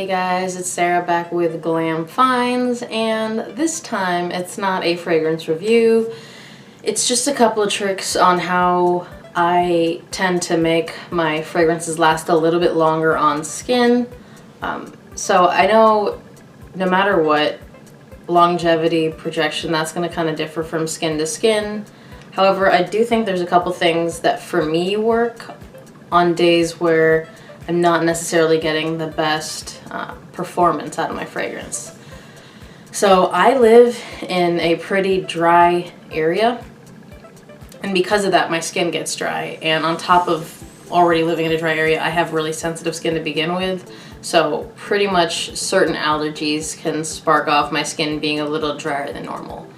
Hey guys, it's Sarah back with Glam Finds, and this time it's not a fragrance review. It's just a couple of tricks on how I tend to make my fragrances last a little bit longer on skin. So I know no matter what, longevity, projection, that's going to kind of differ from skin to skin. However, I do think there's a couple things that for me work on days where I'm not necessarily getting the best performance out of my fragrance. So I live in a pretty dry area, and because of that my skin gets dry, and on top of already living in a dry area I have really sensitive skin to begin with, so pretty much certain allergies can spark off my skin being a little drier than normal.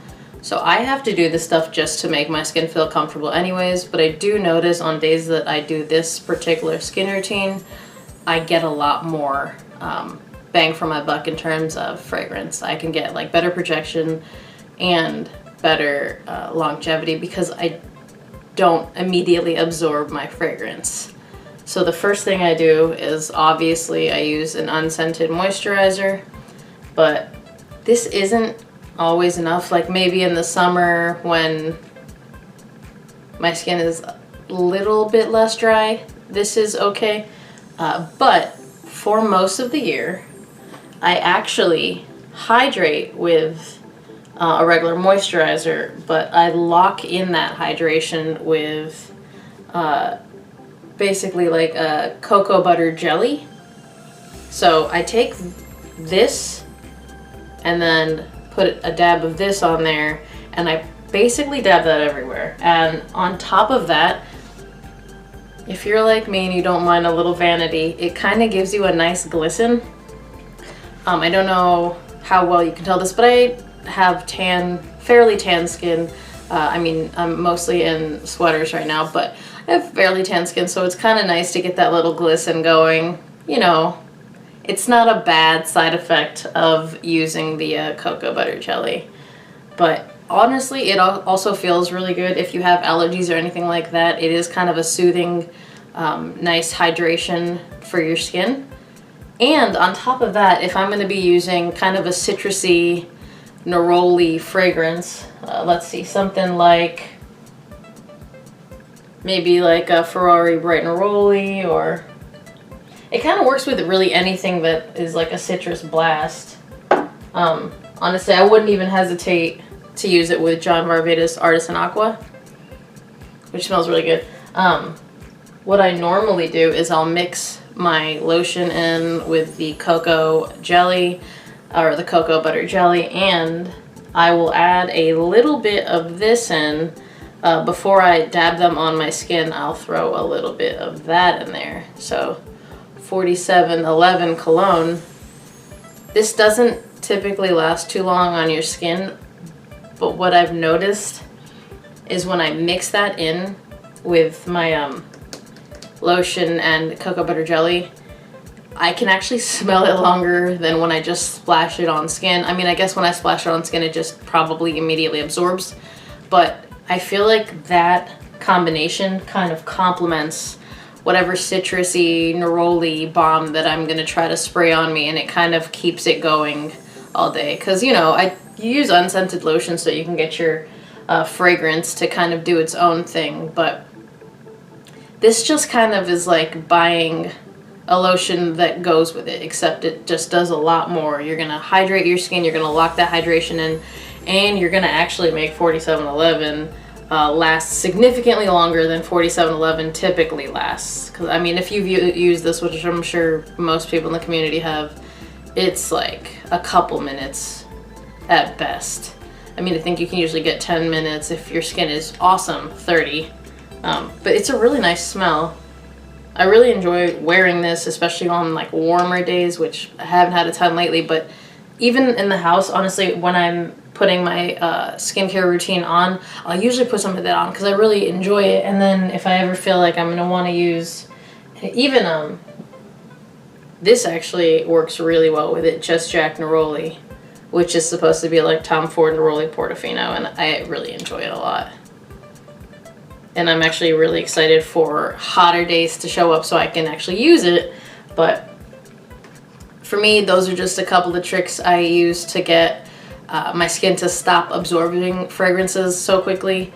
So I have to do this stuff just to make my skin feel comfortable anyways, but I do notice on days that I do this particular skin routine, I get a lot more bang for my buck in terms of fragrance. I can get like better projection and better longevity because I don't immediately absorb my fragrance. So the first thing I do is obviously I use an unscented moisturizer, but this isn't always enough. Like maybe in the summer when my skin is a little bit less dry, this is okay. But for most of the year, I actually hydrate with a regular moisturizer, but I lock in that hydration with basically like a cocoa butter jelly. So I take this and then put a dab of this on there, and I basically dab that everywhere. And on top of that, if you're like me and you don't mind a little vanity, it kind of gives you a nice glisten. I don't know how well you can tell this, but I have fairly tan skin. I mean, I'm mostly in sweaters right now, but I have fairly tan skin, so it's kind of nice to get that little glisten going. You know, it's not a bad side effect of using the cocoa butter jelly. But honestly, it also feels really good if you have allergies or anything like that. It is kind of a soothing, nice hydration for your skin. And on top of that, if I'm going to be using kind of a citrusy, neroli fragrance, let's see, something like maybe like a Ferrari Bright Neroli, or it kind of works with really anything that is like a citrus blast. Honestly, I wouldn't even hesitate to use it with John Varvatos Artisan Aqua, which smells really good. What I normally do is I'll mix my lotion in with the cocoa jelly, or the cocoa butter jelly, and I will add a little bit of this in. Before I dab them on my skin, I'll throw a little bit of that in there. So 4711 cologne. This doesn't typically last too long on your skin, but what I've noticed is when I mix that in with my lotion and cocoa butter jelly, I can actually smell it longer than when I just splash it on skin. I mean, I guess when I splash it on skin, it just probably immediately absorbs, but I feel like that combination kind of complements whatever citrusy neroli bomb that I'm gonna try to spray on me, and it kind of keeps it going all day. Because, you know, you use unscented lotion so you can get your fragrance to kind of do its own thing, but this just kind of is like buying a lotion that goes with it, except it just does a lot more. You're gonna hydrate your skin, you're gonna lock that hydration in, and you're gonna actually make 4711 last significantly longer than 4711 typically lasts. Because I mean, if you've used this, which I'm sure most people in the community have, it's like a couple minutes at best. I mean, I think you can usually get 10 minutes if your skin is awesome, 30. But it's a really nice smell. I really enjoy wearing this, especially on like warmer days, which I haven't had a ton lately, but even in the house, honestly, when I'm putting my skincare routine on, I'll usually put some of that on because I really enjoy it. And then if I ever feel like I'm going to want to use, even this actually works really well with it, Just Jack Neroli, which is supposed to be like Tom Ford Neroli Portofino, and I really enjoy it a lot. And I'm actually really excited for hotter days to show up so I can actually use it. But for me, those are just a couple of tricks I use to get my skin to stop absorbing fragrances so quickly.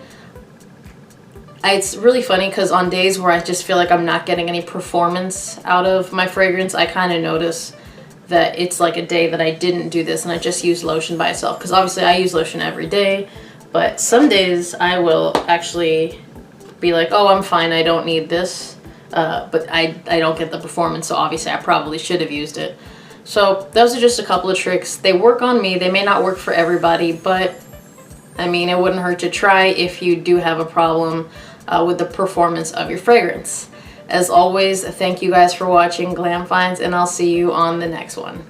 It's really funny because on days where I just feel like I'm not getting any performance out of my fragrance, I kind of notice that it's like a day that I didn't do this and I just used lotion by itself. Because obviously I use lotion every day, but some days I will actually be like, oh, I'm fine, I don't need this. But I don't get the performance, so obviously I probably should have used it. So those are just a couple of tricks. They work on me. They may not work for everybody, but I mean, it wouldn't hurt to try if you do have a problem with the performance of your fragrance. As always, thank you guys for watching Glam Finds, and I'll see you on the next one.